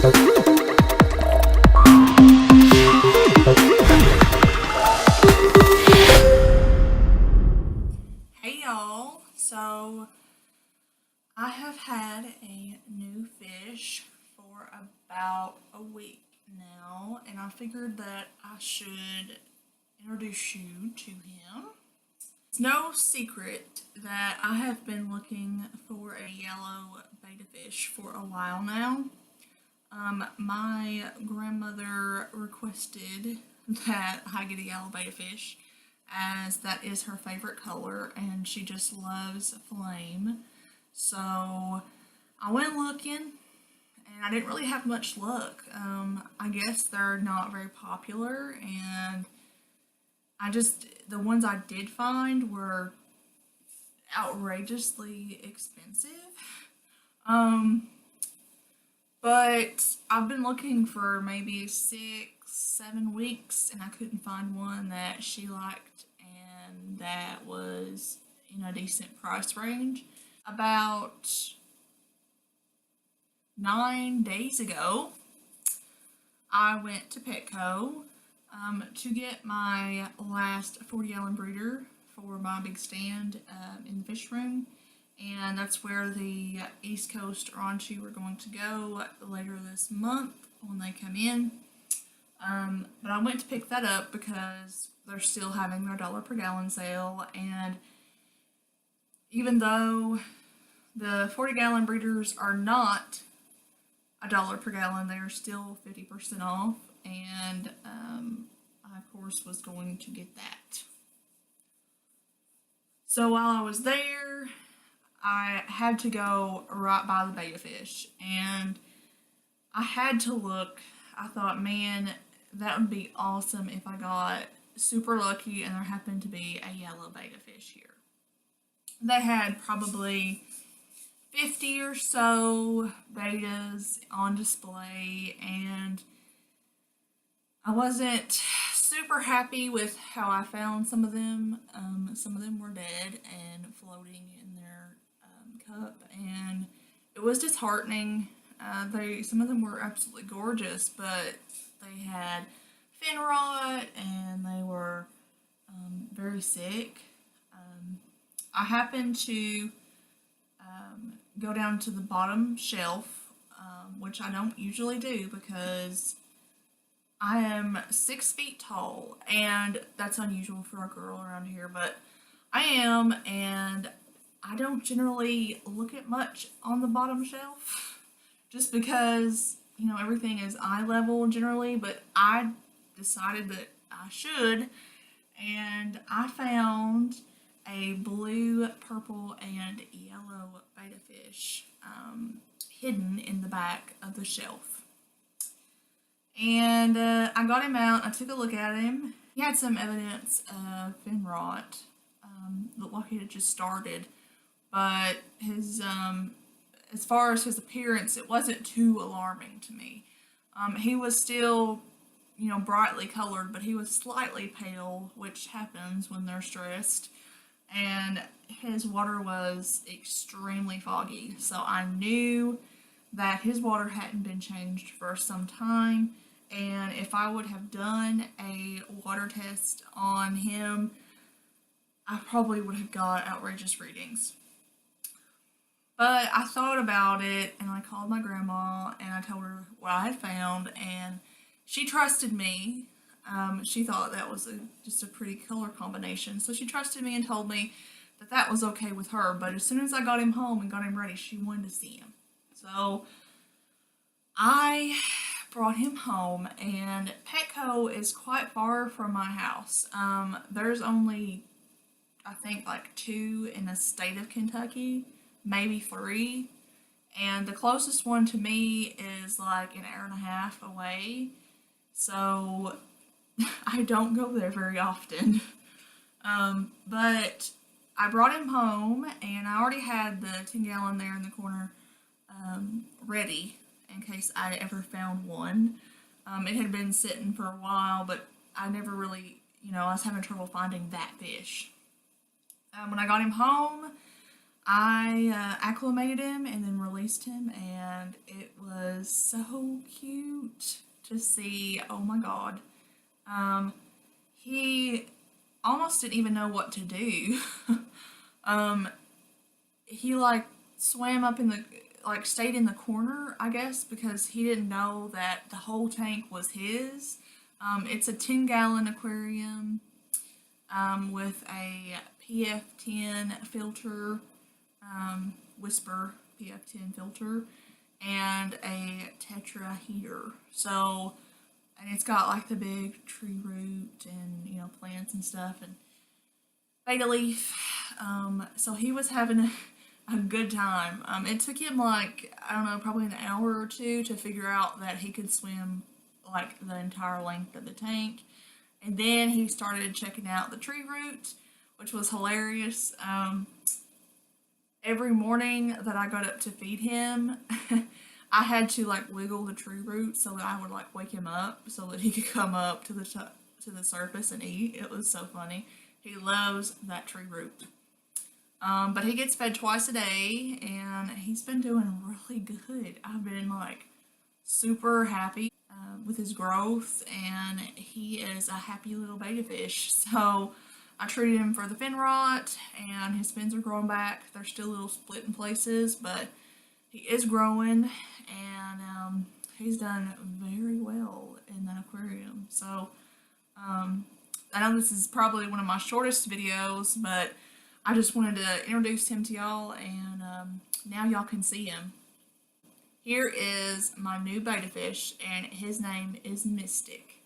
Hey y'all, so I have had a new fish for about a week now, and I figured that I should introduce you to him. It's no secret that I have been looking for a yellow betta fish for a while now. My grandmother requested that I get a yellow betta fish, as that is her favorite color and she just loves flame. So I went looking and I didn't really have much luck. I guess they're not very popular, and the ones I did find were outrageously expensive. But I've been looking for maybe 6, 7 weeks and I couldn't find one that she liked and that was in a decent price range. About 9 days ago, I went to Petco to get my last 40-gallon breeder for my big stand in the fish room. And that's where the East Coast raunchy were going to go later this month when they come in. But I went to pick that up because they're still having their $1 per gallon sale, and even though the 40-gallon breeders are not $1 per gallon, they are still 50% off, and I of course was going to get that. So while I was there, I had to go right by the betta fish, and I had to look. I thought, man, that would be awesome if I got super lucky and there happened to be a yellow betta fish here. They had probably 50 or so bettas on display, and I wasn't super happy with how I found some of them. Some of them were dead and floating in their cup, and it was disheartening. Some of them were absolutely gorgeous, but they had fin rot and they were very sick. I happened to go down to the bottom shelf, which I don't usually do because I am 6 feet tall, and that's unusual for a girl around here, but I am, and I don't generally look at much on the bottom shelf just because, everything is eye level generally, but I decided that I should, and I found a blue, purple, and yellow betta fish hidden in the back of the shelf. And I got him out. I took a look at him. He had some evidence of fin rot. Looked like he had just started, but his as far as his appearance, it wasn't too alarming to me. He was still, brightly colored, but he was slightly pale, which happens when they're stressed. And his water was extremely foggy, so I knew that his water hadn't been changed for some time. And if I would have done a water test on him, I probably would have got outrageous readings. But I thought about it, and I called my grandma, and I told her what I had found, and she trusted me. She thought that was just a pretty color combination, so she trusted me and told me that that was okay with her. But as soon as I got him home and got him ready, she wanted to see him. So I brought him home, and Petco is quite far from my house. There's only, I think, like 2 in the state of Kentucky, maybe 3, and the closest one to me is like an hour and a half away, so I don't go there very often. But I brought him home, and I already had the 10-gallon there in the corner ready in case I ever found one. It had been sitting for a while, but I never really, I was having trouble finding that fish. When I got him home, I acclimated him and then released him, and it was was so cute to see. Oh my god. Um, he almost didn't even know what to do. um, he like swam up in the like stayed in the corner, I guess, because he didn't know that the whole tank was his. It's a 10-gallon aquarium with a PF10 filter, Whisper PF10 filter, and a Tetra heater. So, and it's got like the big tree root and plants and stuff and Betta leaf. So he was having a good time. It took him like, I don't know, probably an hour or two to figure out that he could swim like the entire length of the tank. And then he started checking out the tree root, which was hilarious. Every morning that I got up to feed him, I had to like wiggle the tree root so that I would like wake him up so that he could come up to the surface and eat. It was so funny. He loves that tree root. But he gets fed twice a day, and he's been doing really good. I've been like super happy with his growth, and he is a happy little betta fish. So I treated him for the fin rot, and his fins are growing back. They're still a little split in places, but he is growing, and he's done very well in that aquarium. So I know this is probably one of my shortest videos, but I just wanted to introduce him to y'all, and now y'all can see him. Here is my new betta fish, and his name is Mystic.